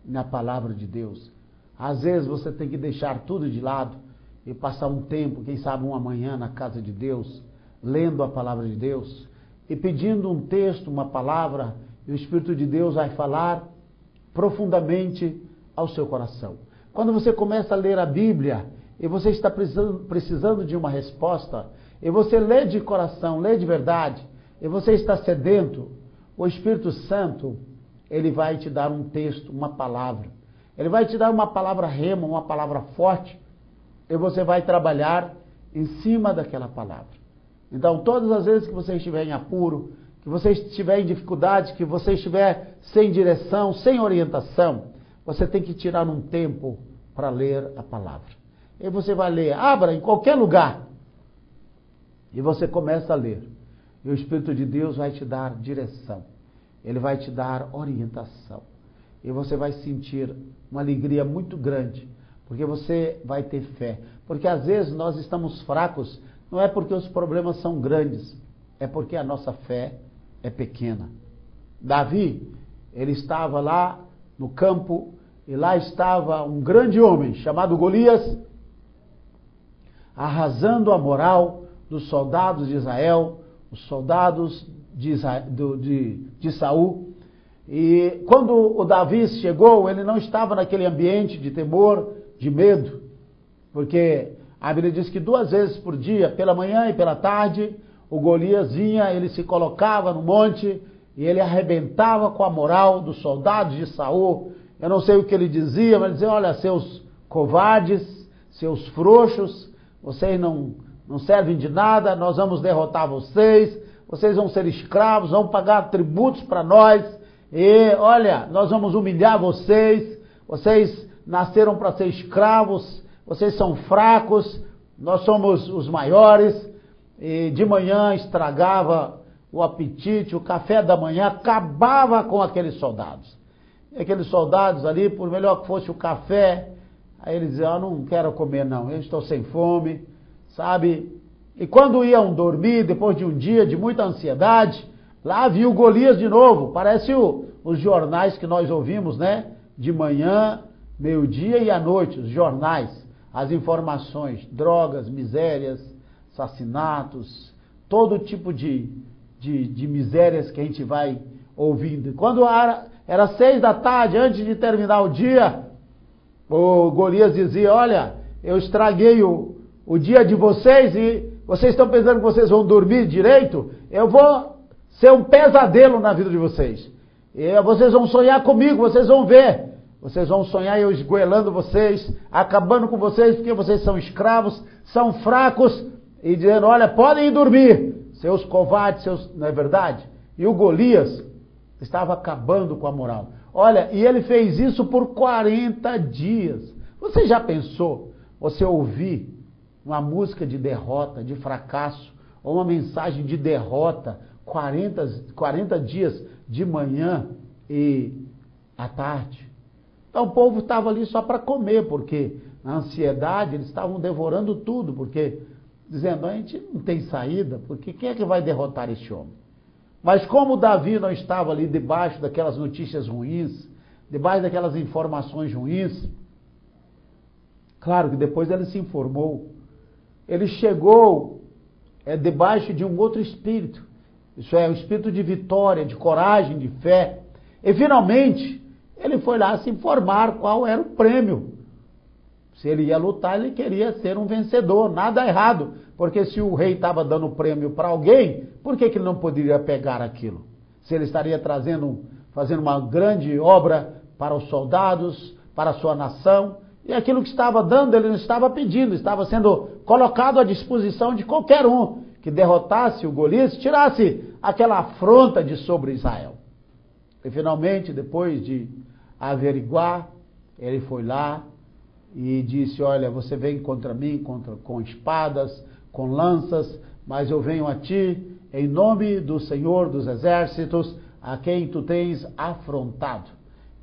na palavra de Deus. Às vezes você tem que deixar tudo de lado e passar um tempo, quem sabe uma manhã na casa de Deus, lendo a palavra de Deus e pedindo um texto, uma palavra, e o Espírito de Deus vai falar profundamente ao seu coração. Quando você começa a ler a Bíblia e você está precisando de uma resposta, e você lê de coração, lê de verdade, e você está sedento, o Espírito Santo, ele vai te dar um texto, uma palavra. Ele vai te dar uma palavra rema, uma palavra forte, e você vai trabalhar em cima daquela palavra. Então, todas as vezes que você estiver em apuro, que você estiver em dificuldade, que você estiver sem direção, sem orientação, você tem que tirar um tempo para ler a palavra. E você vai ler, abra em qualquer lugar, e você começa a ler. E o Espírito de Deus vai te dar direção. Ele vai te dar orientação. E você vai sentir uma alegria muito grande, porque você vai ter fé. Porque às vezes nós estamos fracos, não é porque os problemas são grandes, é porque a nossa fé é pequena. Davi, ele estava lá no campo, e lá estava um grande homem chamado Golias, arrasando a moral dos soldados de Israel, os soldados de Saul. E quando o Davi chegou, ele não estava naquele ambiente de temor, de medo, porque a Bíblia diz que 2 vezes por dia, pela manhã e pela tarde, o Golias vinha, ele se colocava no monte e ele arrebentava com a moral dos soldados de Saul. Eu não sei o que ele dizia, mas dizia, olha, seus covardes, seus frouxos, vocês não servem de nada, nós vamos derrotar vocês, vocês vão ser escravos, vão pagar tributos para nós, e olha, nós vamos humilhar vocês, vocês nasceram para ser escravos, vocês são fracos, nós somos os maiores. E de manhã estragava o apetite, o café da manhã acabava com aqueles soldados. E aqueles soldados ali, por melhor que fosse o café, aí eles diziam, eu não quero comer não, eu estou sem fome, sabe? E quando iam dormir, depois de um dia de muita ansiedade, lá viu Golias de novo. Parece os jornais que nós ouvimos, né? De manhã, meio-dia e à noite, os jornais, as informações, drogas, misérias, assassinatos, todo tipo de misérias que a gente vai ouvindo. Quando era 6 da tarde, antes de terminar o dia, o Golias dizia, olha, eu estraguei o dia de vocês e vocês estão pensando que vocês vão dormir direito? Eu vou ser um pesadelo na vida de vocês. E vocês vão sonhar comigo, vocês vão ver. Vocês vão sonhar eu esgoelando vocês, acabando com vocês, porque vocês são escravos, são fracos, e dizendo, olha, podem ir dormir, seus covardes, não é verdade? E o Golias estava acabando com a moral. Olha, e ele fez isso por 40 dias. Você já pensou, você ouvir uma música de derrota, de fracasso, ou uma mensagem de derrota, 40 dias de manhã e à tarde? Então o povo estava ali só para comer, porque na ansiedade eles estavam devorando tudo, porque dizendo, a gente não tem saída, porque quem é que vai derrotar este homem? Mas como Davi não estava ali debaixo daquelas notícias ruins, debaixo daquelas informações ruins, claro que depois ele se informou, ele chegou debaixo de um outro espírito, isso é, o espírito de vitória, de coragem, de fé, e finalmente ele foi lá se informar qual era o prêmio. Se ele ia lutar, ele queria ser um vencedor, nada errado, porque se o rei estava dando o prêmio para alguém, por que ele não poderia pegar aquilo? Se ele estaria fazendo uma grande obra para os soldados, para a sua nação, e aquilo que estava dando, ele não estava pedindo, estava sendo colocado à disposição de qualquer um que derrotasse o Golias, tirasse aquela afronta de sobre Israel. E finalmente, depois de averiguar, ele foi lá e disse, olha, você vem contra mim com espadas, com lanças, mas eu venho a ti em nome do Senhor dos Exércitos, a quem tu tens afrontado.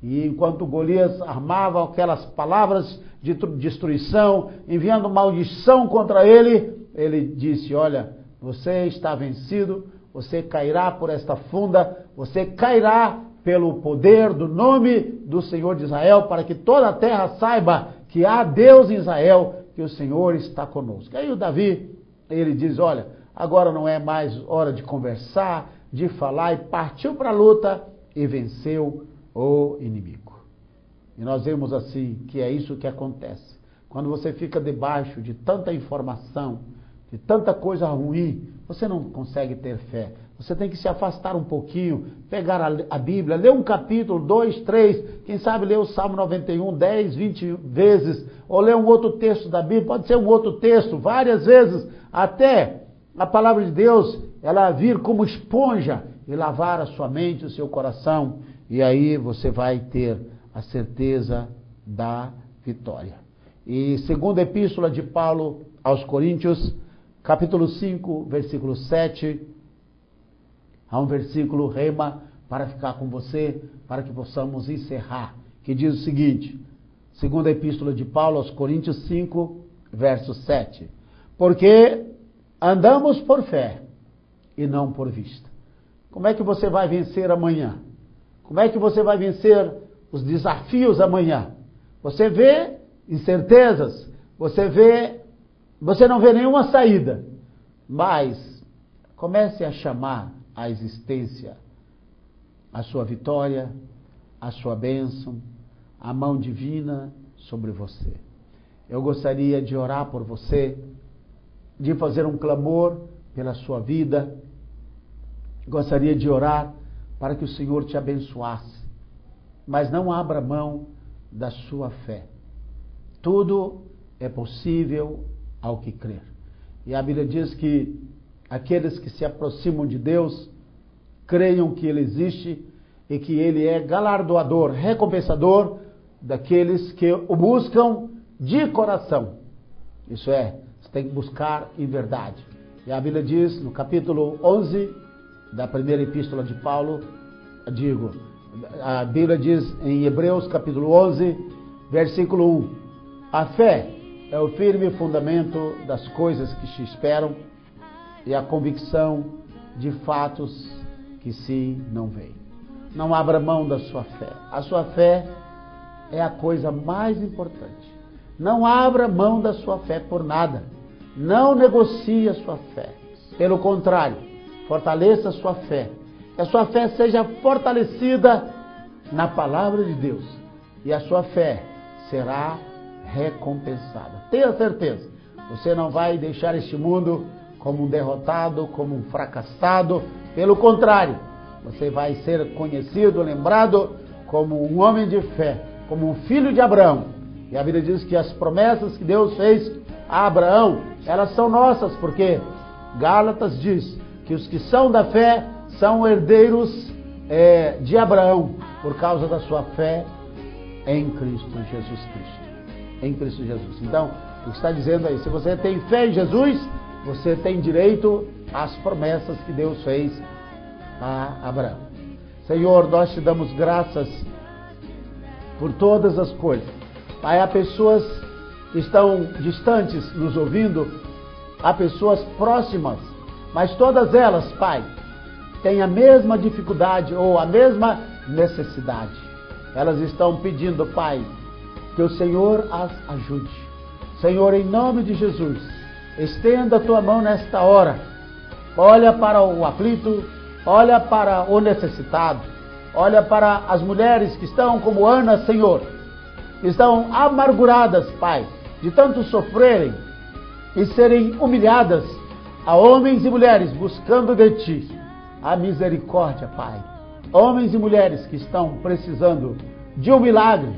E enquanto Golias armava aquelas palavras de destruição, enviando maldição contra ele, ele disse: olha, você está vencido, você cairá por esta funda, você cairá pelo poder do nome do Senhor de Israel, para que toda a terra saiba que há Deus em Israel, que o Senhor está conosco. Aí o Davi, ele diz: olha, agora não é mais hora de conversar, de falar, e partiu para a luta e venceu o inimigo. E nós vemos assim que é isso que acontece. Quando você fica debaixo de tanta informação, de tanta coisa ruim, você não consegue ter fé. Você tem que se afastar um pouquinho, pegar a Bíblia, ler um capítulo, 2, 3, quem sabe ler o Salmo 91, 10, 20 vezes, ou ler um outro texto da Bíblia, pode ser um outro texto, várias vezes, até a palavra de Deus, ela vir como esponja e lavar a sua mente, o seu coração, e aí você vai ter a certeza da vitória. E segunda epístola de Paulo aos Coríntios, capítulo 5, versículo 7, há um versículo rema para ficar com você, para que possamos encerrar, que diz o seguinte, segunda epístola de Paulo aos Coríntios 5, verso 7, porque andamos por fé e não por vista. Como é que você vai vencer amanhã? Como é que você vai vencer os desafios amanhã? Você vê incertezas, você não vê nenhuma saída, mas comece a chamar a existência, a sua vitória, a sua bênção, a mão divina sobre você. Eu gostaria de orar por você, de fazer um clamor pela sua vida, gostaria de orar para que o Senhor te abençoasse, mas não abra mão da sua fé. Tudo é possível ao que crer. E a Bíblia diz que aqueles que se aproximam de Deus, creiam que Ele existe e que Ele é galardoador, recompensador daqueles que o buscam de coração. Isso é, você tem que buscar em verdade. E a Bíblia diz no capítulo 11 da primeira epístola de Paulo, a Bíblia diz em Hebreus capítulo 11, versículo 1, a fé é o firme fundamento das coisas que se esperam e a convicção de fatos que se não veem. Não abra mão da sua fé. A sua fé é a coisa mais importante. Não abra mão da sua fé por nada. Não negocie a sua fé. Pelo contrário, fortaleça a sua fé. Que a sua fé seja fortalecida na palavra de Deus. E a sua fé será recompensada. Tenha certeza, você não vai deixar este mundo como um derrotado, como um fracassado. Pelo contrário, você vai ser conhecido, lembrado como um homem de fé, como um filho de Abraão. E a Bíblia diz que as promessas que Deus fez a Abraão, elas são nossas, porque Gálatas diz que os que são da fé são herdeiros de Abraão, por causa da sua fé em Cristo Jesus Cristo. Em Cristo Jesus. Então, o que está dizendo aí, se você tem fé em Jesus, você tem direito às promessas que Deus fez a Abraão. Senhor, nós te damos graças por todas as coisas. Pai, há pessoas que estão distantes nos ouvindo, há pessoas próximas, mas todas elas, Pai, têm a mesma dificuldade ou a mesma necessidade. Elas estão pedindo, Pai, que o Senhor as ajude. Senhor, em nome de Jesus, estenda a tua mão nesta hora. Olha para o aflito, olha para o necessitado, olha para as mulheres que estão como Ana, Senhor, que estão amarguradas, Pai, de tanto sofrerem e serem humilhadas, a homens e mulheres buscando de Ti a misericórdia, Pai. Homens e mulheres que estão precisando de um milagre.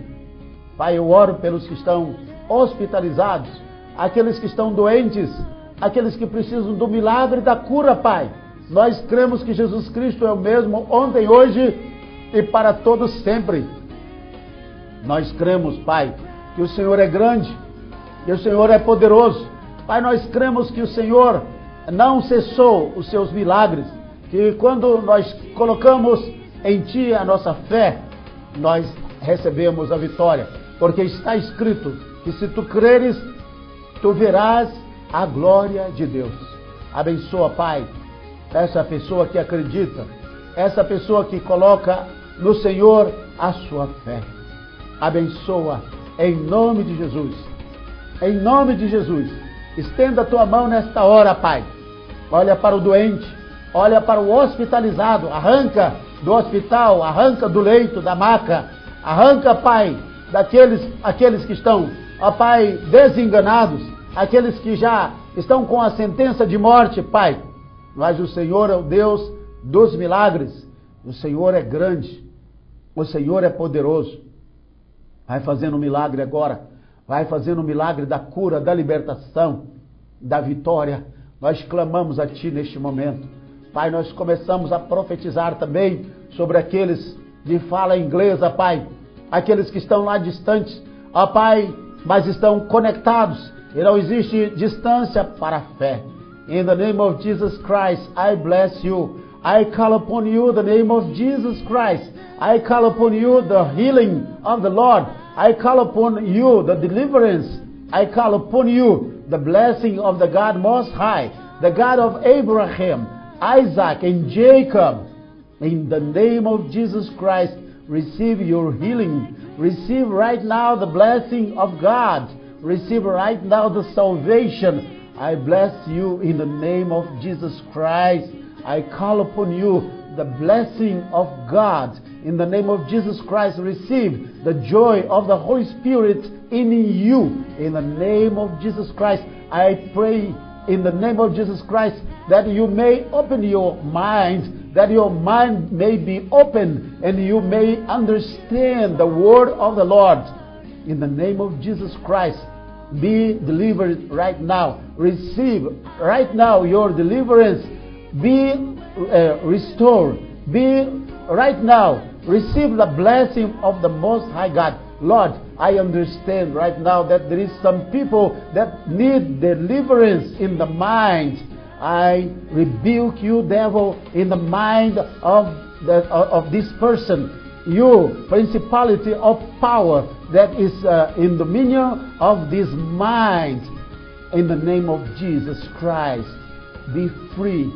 Pai, eu oro pelos que estão hospitalizados, aqueles que estão doentes, aqueles que precisam do milagre da cura, Pai. Nós cremos que Jesus Cristo é o mesmo ontem, hoje e para todos sempre. Nós cremos, Pai, que o Senhor é grande, que o Senhor é poderoso. Pai, nós cremos que o Senhor não cessou os seus milagres, que quando nós colocamos em Ti a nossa fé, nós recebemos a vitória, porque está escrito que se Tu creres, Tu verás a glória de Deus. Abençoa, Pai, essa pessoa que acredita, essa pessoa que coloca no Senhor a sua fé. Abençoa em nome de Jesus. Em nome de Jesus. Estenda a tua mão nesta hora, Pai. Olha para o doente, olha para o hospitalizado, arranca do hospital, arranca do leito, da maca, arranca, Pai, aqueles que estão, ó Pai, desenganados, aqueles que já estão com a sentença de morte, Pai. Mas o Senhor é o Deus dos milagres, o Senhor é grande, o Senhor é poderoso. Vai fazendo um milagre agora, vai fazendo um milagre da cura, da libertação, da vitória. Nós clamamos a Ti neste momento. Pai, nós começamos a profetizar também sobre aqueles de fala inglesa, Pai. Aqueles que estão lá distantes, ó Pai, mas estão conectados. E não existe distância para a fé. In the name of Jesus Christ, I bless you. I call upon you the name of Jesus Christ. I call upon you the healing of the Lord. I call upon you the deliverance. I call upon you the blessing of the God Most High, the God of Abraham, Isaac, and Jacob. In the name of Jesus Christ, receive your healing. Receive right now the blessing of God. Receive right now the salvation. I bless you in the name of Jesus Christ. I call upon you the blessing of God. In the name of Jesus Christ, receive the joy of the Holy Spirit in you. In the name of Jesus Christ, I pray in the name of Jesus Christ that you may open your mind, that your mind may be open and you may understand the word of the Lord. In the name of Jesus Christ, be delivered right now. Receive right now your deliverance. Be restored. Be right now. Receive the blessing of the Most High God. Lord, I understand right now that there is some people that need deliverance in the mind. I rebuke you, devil, in the mind of this person. You, principality of power that is in dominion of this mind. In the name of Jesus Christ, be free.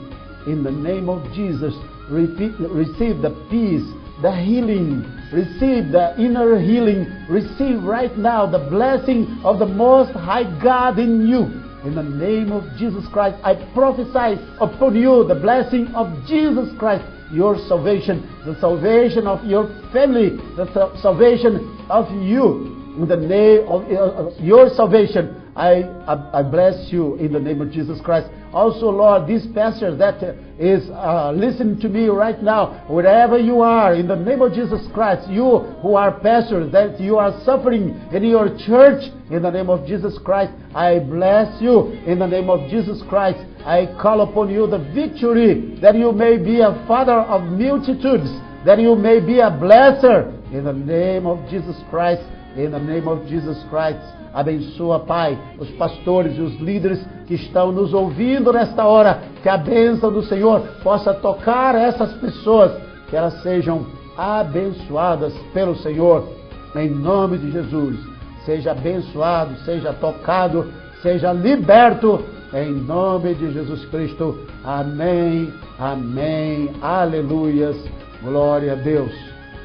In the name of Jesus, receive the peace, the healing, receive the inner healing, receive right now the blessing of the Most High God in you. In the name of Jesus Christ, I prophesy upon you the blessing of Jesus Christ, your salvation, the salvation of your family, the salvation of you. In the name of your salvation, I bless you in the name of Jesus Christ. Also, Lord, this pastor that is listening to me right now, wherever you are, in the name of Jesus Christ, you who are pastors, that you are suffering in your church, in the name of Jesus Christ, I bless you in the name of Jesus Christ. I call upon you the victory, that you may be a father of multitudes, that you may be a blesser, in the name of Jesus Christ, in the name of Jesus Christ. Abençoa, Pai, os pastores e os líderes que estão nos ouvindo nesta hora. Que a bênção do Senhor possa tocar essas pessoas. Que elas sejam abençoadas pelo Senhor. Em nome de Jesus. Seja abençoado, seja tocado, seja liberto. Em nome de Jesus Cristo. Amém, amém, aleluias. Glória a Deus.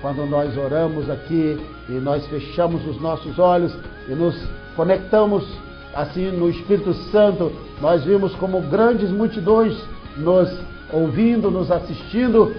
Quando nós oramos aqui e nós fechamos os nossos olhos e nos conectamos assim no Espírito Santo, nós vimos como grandes multidões nos ouvindo, nos assistindo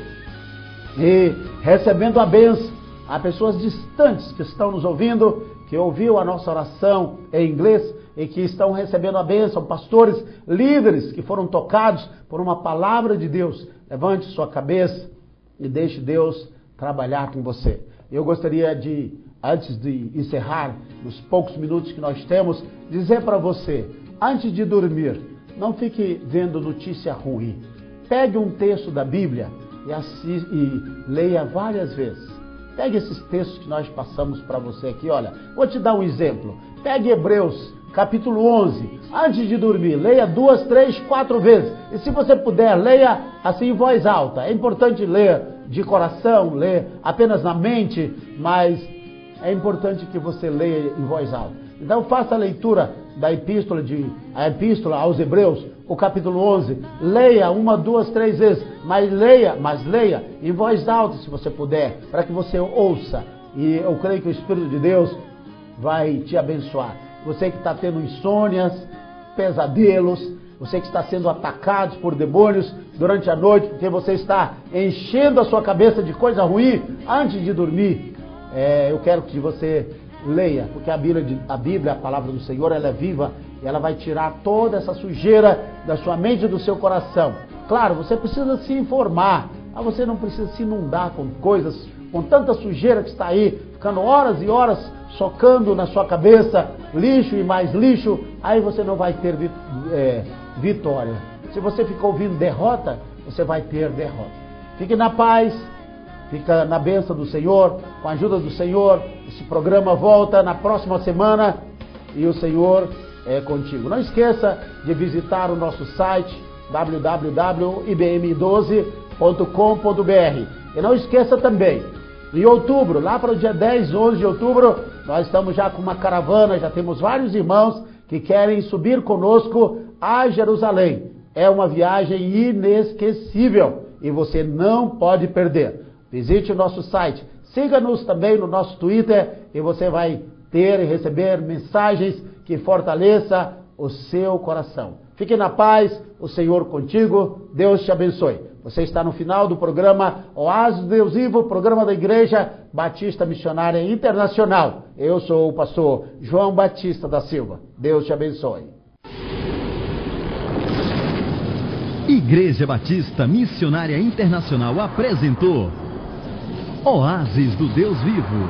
e recebendo a bênção. Há pessoas distantes que estão nos ouvindo, que ouviu a nossa oração em inglês e que estão recebendo a bênção. Pastores, líderes que foram tocados por uma palavra de Deus. Levante sua cabeça e deixe Deus trabalhar com você. Eu gostaria de, antes de encerrar, nos poucos minutos que nós temos, dizer para você, antes de dormir, não fique vendo notícia ruim. Pegue um texto da Bíblia e leia várias vezes. Pegue esses textos que nós passamos para você aqui, olha, vou te dar um exemplo. Pegue Hebreus, capítulo 11. Antes de dormir, leia 2, 3, 4 vezes. E se você puder, leia assim em voz alta. É importante ler de coração, ler apenas na mente, mas é importante que você leia em voz alta. Então faça a leitura da epístola aos Hebreus, o capítulo 11. Leia 1, 2, 3 vezes, mas leia em voz alta se você puder, para que você ouça. E eu creio que o Espírito de Deus vai te abençoar. Você que está tendo insônias, pesadelos, você que está sendo atacado por demônios durante a noite, porque você está enchendo a sua cabeça de coisa ruim antes de dormir, eu quero que você leia, porque a Bíblia, a palavra do Senhor, ela é viva e ela vai tirar toda essa sujeira da sua mente e do seu coração. Claro, você precisa se informar, mas você não precisa se inundar com coisas, com tanta sujeira que está aí, ficando horas e horas socando na sua cabeça, lixo e mais lixo, aí você não vai ter vitória. Se você ficar ouvindo derrota, você vai ter derrota. Fique na paz, fica na bênção do Senhor, com a ajuda do Senhor. Esse programa volta na próxima semana e o Senhor é contigo. Não esqueça de visitar o nosso site www.ibm12.com.br e não esqueça também, em outubro, lá para o dia 10, 11 de outubro, nós estamos já com uma caravana, já temos vários irmãos que querem subir conosco a Jerusalém. É uma viagem inesquecível e você não pode perder. Visite o nosso site, siga-nos também no nosso Twitter e você vai ter e receber mensagens que fortaleçam o seu coração. Fique na paz, o Senhor contigo, Deus te abençoe. Você está no final do programa Oásis do Deus Vivo, programa da Igreja Batista Missionária Internacional. Eu sou o pastor João Batista da Silva. Deus te abençoe. Igreja Batista Missionária Internacional apresentou Oásis do Deus Vivo.